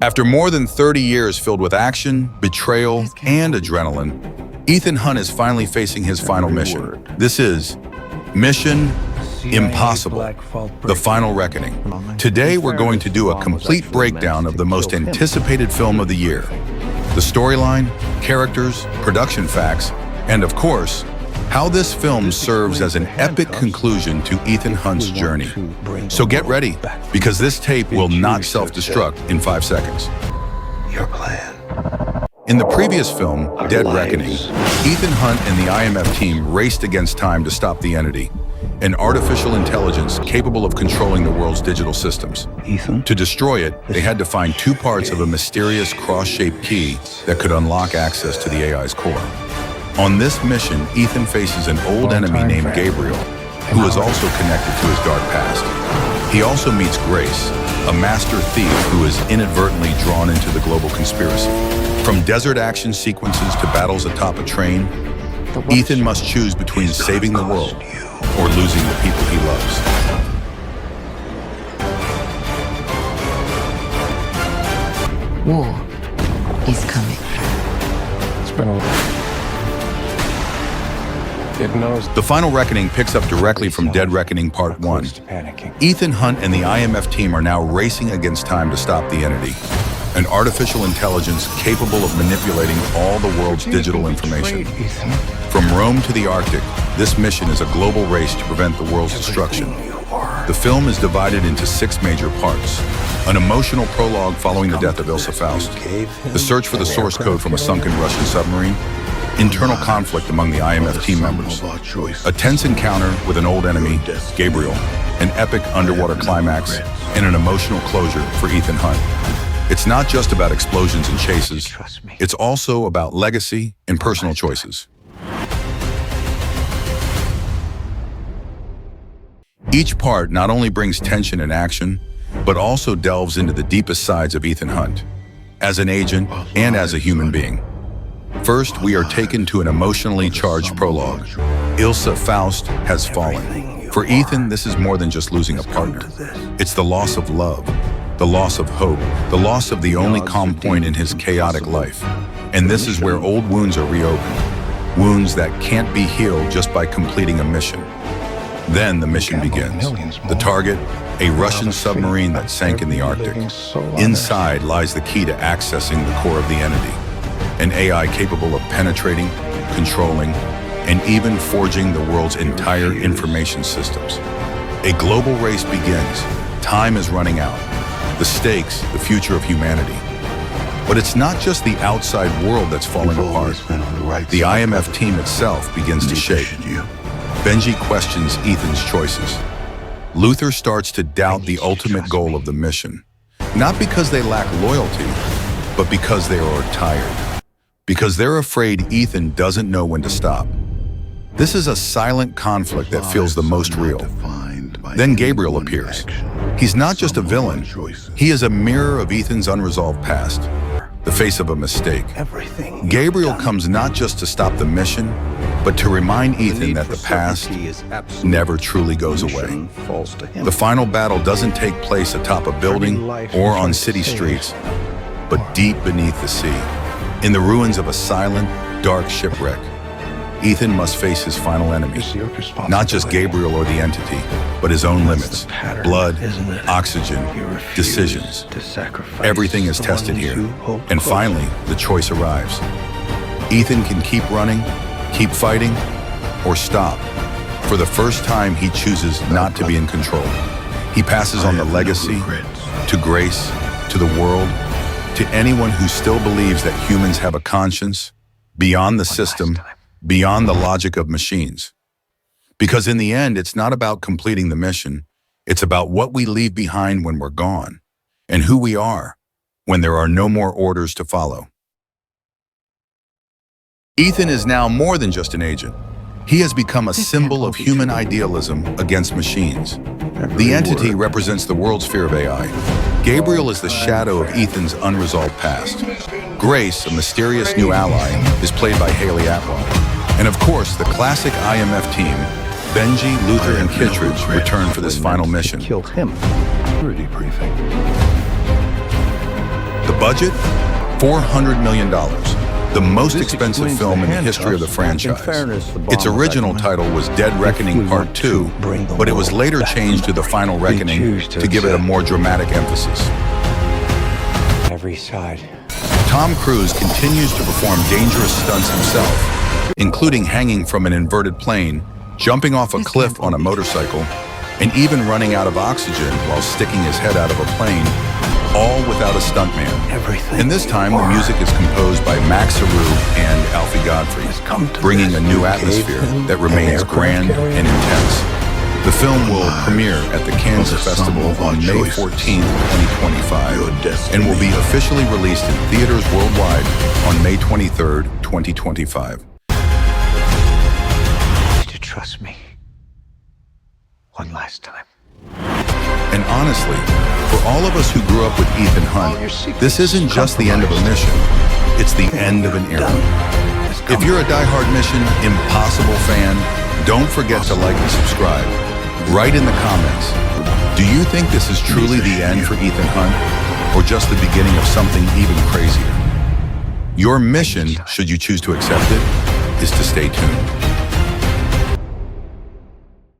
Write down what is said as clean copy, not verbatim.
After more than 30 years filled with action, betrayal, and adrenaline, Ethan Hunt is finally facing his final mission. This is Mission Impossible, The Final Reckoning. Today, we're going to do a complete breakdown of the most anticipated film of the year. The storyline, characters, production facts, and of course, how this film serves as an epic conclusion to Ethan Hunt's journey. So get ready, because this tape will not self-destruct in 5 seconds. Your plan. In the previous film, Dead Reckoning, Ethan Hunt and the IMF team raced against time to stop the entity, an artificial intelligence capable of controlling the world's digital systems. Ethan? To destroy it, they had to find 2 parts of a mysterious cross-shaped key that could unlock access to the AI's core. On this mission, Ethan faces an old enemy named Gabriel, who is also connected to his dark past. He also meets Grace, a master thief who is inadvertently drawn into the global conspiracy. From desert action sequences to battles atop a train, Ethan must choose between saving the world or losing the people he loves. War is coming. It's been a... It knows. The Final Reckoning picks up directly from Dead Reckoning Part 1. Ethan Hunt and the IMF team are now racing against time to stop the entity, an artificial intelligence capable of manipulating all the world's digital information. From Rome to the Arctic, this mission is a global race to prevent the world's destruction. The film is divided into 6 major parts. An emotional prologue following the death of Ilsa Faust, the search for the source code from a sunken Russian submarine, internal conflict among the IMF team members, a tense encounter with an old enemy, Gabriel, an epic underwater climax, and an emotional closure for Ethan Hunt. It's not just about explosions and chases, it's also about legacy and personal choices. Each part not only brings tension and action, but also delves into the deepest sides of Ethan Hunt, as an agent and as a human being. First, we are taken to an emotionally charged prologue. Ilsa Faust has fallen. For Ethan, this is more than just losing a partner. It's the loss of love, the loss of hope, the loss of the only calm point in his chaotic life. And this is where old wounds are reopened, wounds that can't be healed just by completing a mission. Then the mission begins. The target, a Russian submarine that sank in the Arctic. Inside lies the key to accessing the core of the entity. An AI capable of penetrating, controlling, and even forging the world's entire information systems. A global race begins. Time is running out. The stakes, the future of humanity. But it's not just the outside world that's falling apart. The IMF team itself begins to shake. Benji questions Ethan's choices. Luther starts to doubt the ultimate goal of the mission. Not because they lack loyalty, but because they are tired. Because they're afraid Ethan doesn't know when to stop. This is a silent conflict that feels the most real. Then Gabriel appears. He's not just a villain, he is a mirror of Ethan's unresolved past, the face of a mistake. Gabriel comes not just to stop the mission, but to remind Ethan that the past never truly goes away. The final battle doesn't take place atop a building or on city streets, but deep beneath the sea. In the ruins of a silent, dark shipwreck, Ethan must face his final enemy. Not just Gabriel or the entity, but his own limits. Blood, oxygen, decisions. Everything is tested here. And finally, the choice arrives. Ethan can keep running, keep fighting, or stop. For the first time, he chooses not to be in control. He passes on the legacy, to Grace, to the world, to anyone who still believes that humans have a conscience beyond the system, beyond the logic of machines. Because in the end, it's not about completing the mission, it's about what we leave behind when we're gone, and who we are when there are no more orders to follow. Ethan is now more than just an agent. He has become a symbol of human idealism against machines. The entity represents the world's fear of AI. Gabriel is the shadow of Ethan's unresolved past. Grace, a mysterious new ally, is played by Haley Atwell. And of course, the classic IMF team, Benji, Luther, and Kittredge, return for this final mission. Killed him. Security briefing. The Budget? $400 million. The most expensive film in the history of the franchise. Its original title was Dead Reckoning Part 2, but it was later changed to The Final Reckoning to give it a more dramatic emphasis. Every side. Tom Cruise continues to perform dangerous stunts himself, including hanging from an inverted plane, jumping off a cliff on a motorcycle, and even running out of oxygen while sticking his head out of a plane, all without a stuntman. And this time, the music is composed by Max Aru and Alfie Godfrey, bringing a new atmosphere that remains grand and intense. The film will premiere at the Cannes Festival on May 14, 2025, and will be officially released in theaters worldwide on May 23, 2025. To trust me. One last time. And honestly, for all of us who grew up with Ethan Hunt, this isn't just the end of a mission, it's the end of an era. If you're a die-hard Mission Impossible fan, don't forget to like and subscribe. Write in the comments, do you think this is truly the end for Ethan Hunt, or just the beginning of something even crazier? Your mission, should you choose to accept it, is to stay tuned.